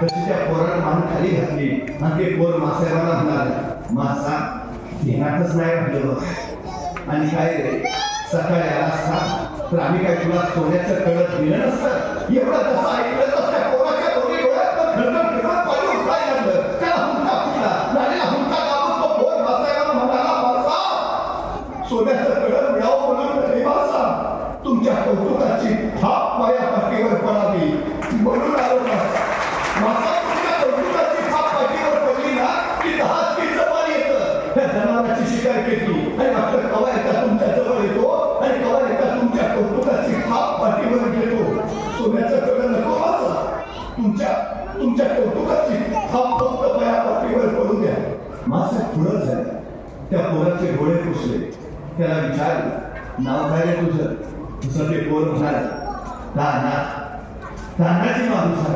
तशी त्या पोरानं मान खाली घातली आणि ते पोर मासेराला म्हणाले, मासा ध्यानातच नाही म्हटलं बघ. आणि काय रे सकाळी आला असता तर आम्ही काय तुला सोन्याचं कळत दिलं नसतं. एवढं कसं ऐकलं तर त्या पोराच्या दोन्ही डोळ्यात खळखळ खळखळ पाणी उठायला लागलं. त्याला हुंका फुटला. नालीला हुंका दाबून तो पोर मासेराला म्हणाला, मासा सोन्याचं कळत मिळावं म्हणून रे मासा तुमच्या कौतुकाची थाप माझ्या पाठीवर पडावी म्हणून आलो मासा. तुमच्या कौतुकाची थाप पाठीवर पडली ना की 10 किलोचं पाणी येतं. त्या जनावराची शिकार केली आणि मात्र कवा एकदा तुमच्या जवळ येतो आणि कवा एकदा तुमच्या कौतुकाची थाप पाठीवर घेतो. सोन्याचं कळत नको मासा, तुमच्या कौतुकाची थाप फक्त माझ्या पाठीवर पडू द्या. मासा पुढं झाला. त्या पोराचे डोळे पुसले. त्याला विचारलं, नाव काय रे तुझं? तुझं ते पोर म्हणाला, ताना. तानाजी माणूस